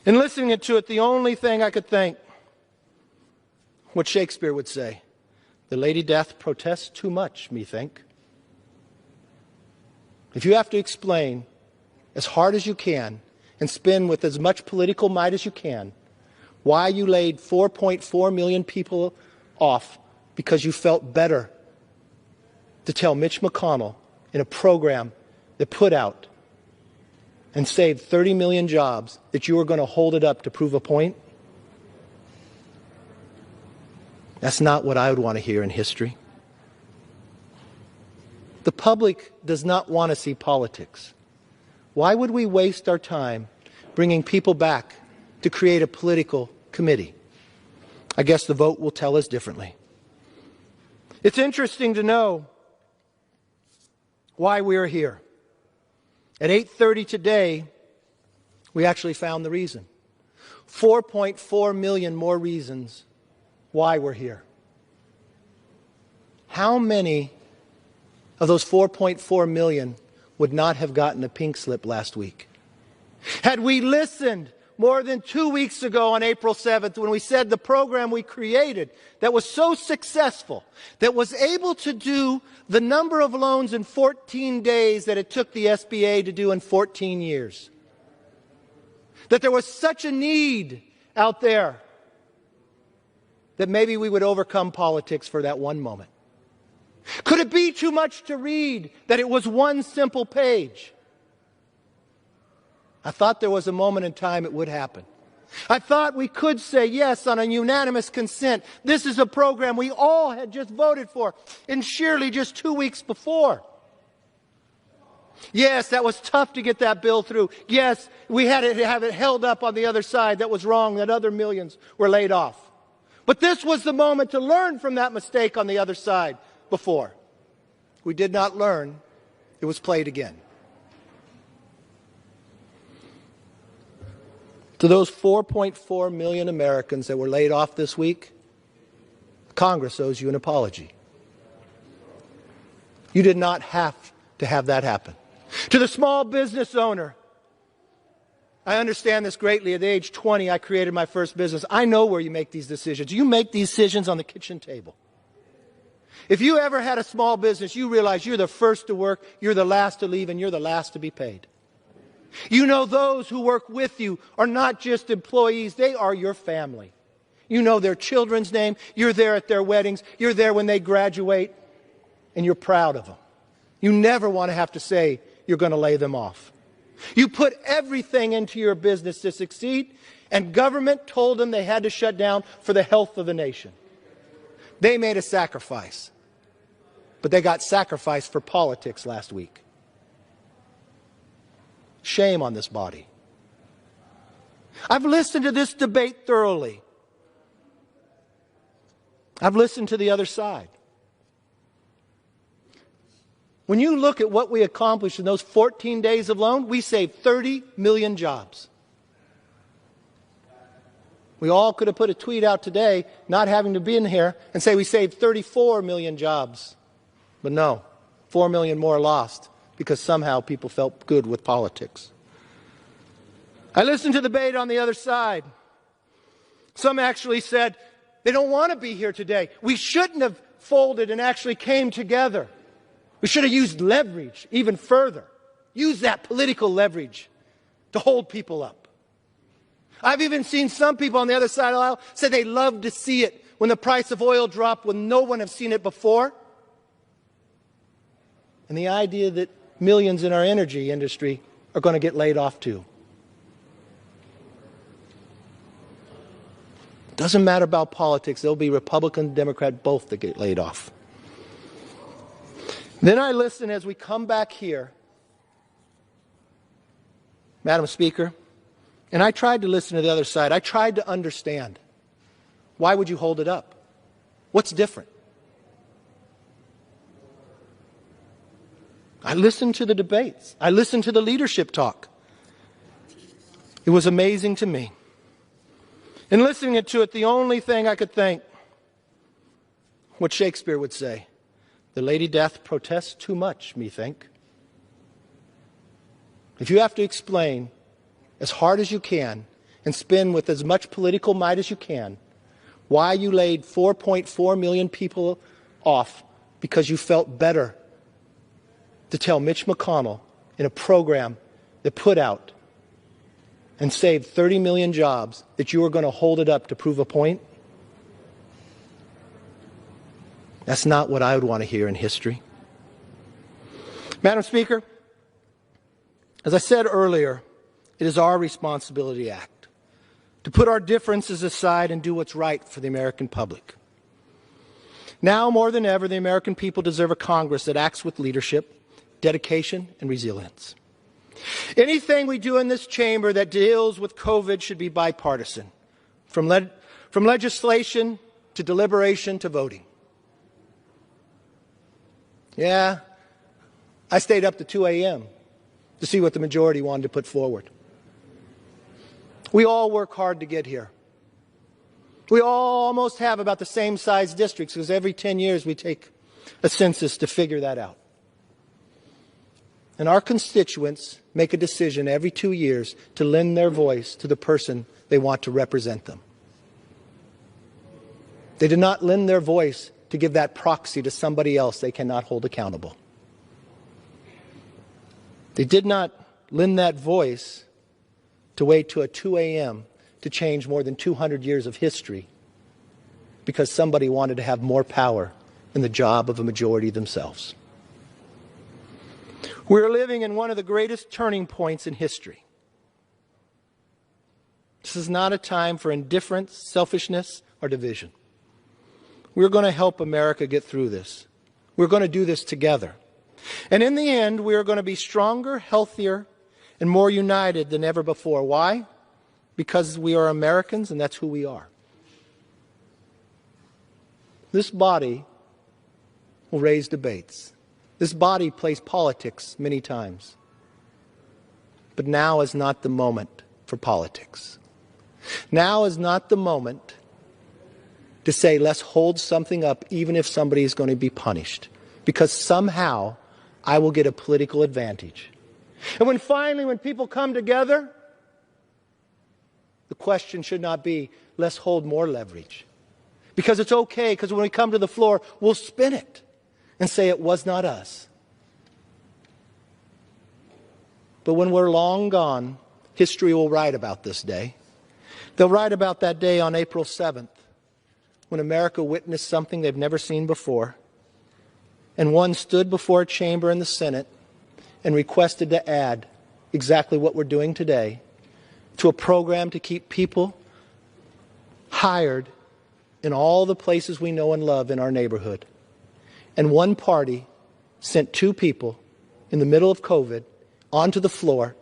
In listening to it, the only thing I could think, what Shakespeare would say, the Lady Death protests too much, methink. If you have to explain as hard as you can and spin with as much political might as you can why you laid 4.4 million people off because you felt better to tell Mitch McConnell in a program that put out and saved 30 million jobs that you were going to hold it up to prove a point, that's not what I would want to hear in history. The public does not want to see politics. Why would we waste our time bringing people back to create a political committee? I guess the vote will tell us differently. It's interesting to know why we are here. At 8:30 today, we actually found the reason. 4.4 million more reasons why we're here. How many of those 4.4 million would not have gotten a pink slip last week? Had we listened more than 2 weeks ago on April 7th when we said the program we created that was so successful, that was able to do the number of loans in 14 days that it took the SBA to do in 14 years, that there was such a need out there that maybe we would overcome politics for that one moment. Could it be too much to read that it was one simple page? I thought there was a moment in time it would happen. I thought we could say yes on a unanimous consent. This is a program we all had just voted for in Shirley just 2 weeks before. Yes, that was tough to get that bill through. Yes, we had to have it held up on the other side. That was wrong, that other millions were laid off. But this was the moment to learn from that mistake on the other side before. We did not learn. It was played again. To those 4.4 million Americans that were laid off this week, Congress owes you an apology. You did not have to have that happen. To the small business owner, I understand this greatly. At age 20, I created my first business. I know where you make these decisions. You make these decisions on the kitchen table. If you ever had a small business, you realize you're the first to work, you're the last to leave, and you're the last to be paid. You know those who work with you are not just employees, they are your family. You know their children's name, you're there at their weddings, you're there when they graduate, and you're proud of them. You never want to have to say you're going to lay them off. You put everything into your business to succeed, and government told them they had to shut down for the health of the nation. They made a sacrifice, but they got sacrificed for politics last week. Shame on this body. I've listened to this debate thoroughly. I've listened to the other side. When you look at what we accomplished in those 14 days of loan, we saved 30 million jobs. We all could have put a tweet out today, not having to be in here, and say we saved 34 million jobs. But no, 4 million more lost because somehow people felt good with politics. I listened to the debate on the other side. Some actually said they don't want to be here today. We shouldn't have folded and actually came together. We should have used leverage even further. Use that political leverage to hold people up. I've even seen some people on the other side of the aisle say they love to see it when the price of oil dropped when no one has seen it before. And the idea that millions in our energy industry are going to get laid off too. Doesn't matter about politics. There'll be Republican and Democrat both that get laid off. Then I listen as we come back here, Madam Speaker, and I tried to listen to the other side. I tried to understand. Why would you hold it up? What's different? I listened to the debates. I listened to the leadership talk. It was amazing to me. In listening to it, the only thing I could think, what Shakespeare would say, the Lady Death protests too much, methink. If you have to explain as hard as you can and spin with as much political might as you can why you laid 4.4 million people off because you felt better to tell Mitch McConnell in a program that put out and saved 30 million jobs that you were going to hold it up to prove a point? That's not what I would want to hear in history. Madam Speaker, as I said earlier, it is our responsibility to act, to put our differences aside and do what's right for the American public. Now more than ever, the American people deserve a Congress that acts with leadership, dedication, and resilience. Anything we do in this chamber that deals with COVID should be bipartisan, from legislation to deliberation to voting. Yeah, I stayed up to 2 a.m. to see what the majority wanted to put forward. We all work hard to get here. We all almost have about the same size districts because every 10 years we take a census to figure that out. And our constituents make a decision every 2 years to lend their voice to the person they want to represent them. They did not lend their voice to give that proxy to somebody else they cannot hold accountable. They did not lend that voice to wait till 2 a.m. to change more than 200 years of history because somebody wanted to have more power in the job of a majority themselves. We're living in one of the greatest turning points in history. This is not a time for indifference, selfishness, or division. We're going to help America get through this. We're going to do this together. And in the end, we are going to be stronger, healthier, and more united than ever before. Why? Because we are Americans, and that's who we are. This body will raise debates. This body plays politics many times. But now is not the moment for politics. Now is not the moment to say, let's hold something up even if somebody is going to be punished, because somehow I will get a political advantage. And when people come together, the question should not be, let's hold more leverage. Because it's okay, because when we come to the floor, we'll spin it and say it was not us. But when we're long gone, history will write about this day. They'll write about that day on April 7th, when America witnessed something they've never seen before, and one stood before a chamber in the Senate and requested to add exactly what we're doing today to a program to keep people hired in all the places we know and love in our neighborhood. And one party sent two people in the middle of COVID onto the floor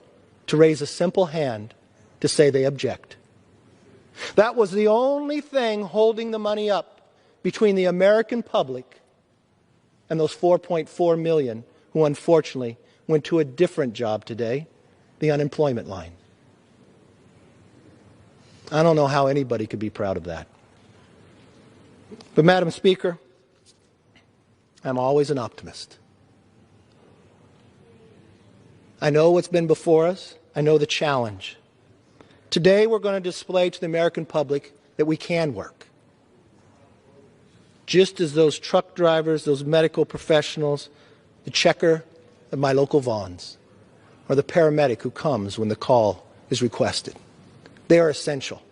to raise a simple hand to say they object. That was the only thing holding the money up between the American public and those 4.4 million who unfortunately went to a different job today, the unemployment line. I don't know how anybody could be proud of that. But Madam Speaker, I'm always an optimist. I know what's been before us. I know the challenge. Today we're going to display to the American public that we can work. Just as those truck drivers, those medical professionals, the checker at my local Vons, or the paramedic who comes when the call is requested. They are essential.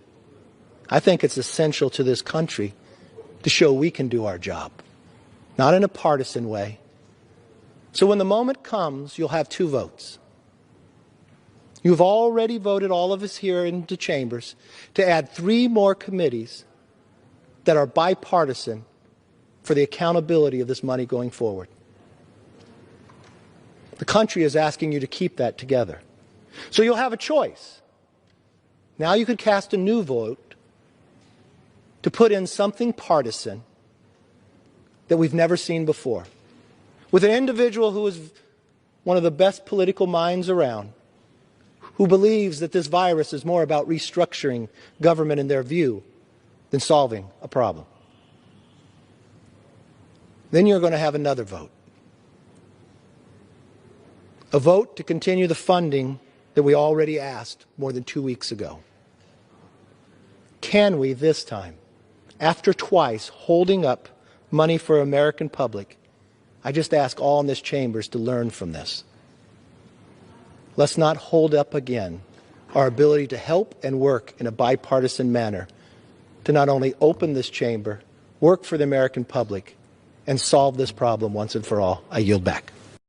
I think it's essential to this country to show we can do our job, not in a partisan way. So when the moment comes, you'll have two votes. You've already voted, all of us here in the chambers, to add 3 more committees that are bipartisan for the accountability of this money going forward. The country is asking you to keep that together. So you'll have a choice. Now you could cast a new vote to put in something partisan that we've never seen before, with an individual who is one of the best political minds around, who believes that this virus is more about restructuring government in their view than solving a problem. Then you're going to have another vote. A vote to continue the funding that we already asked more than 2 weeks ago. can we this time, after twice holding up money for American public, I just ask all in this chamber to learn from this. Let's not hold up again our ability to help and work in a bipartisan manner to not only open this chamber, work for the American public, and solve this problem once and for all. I yield back.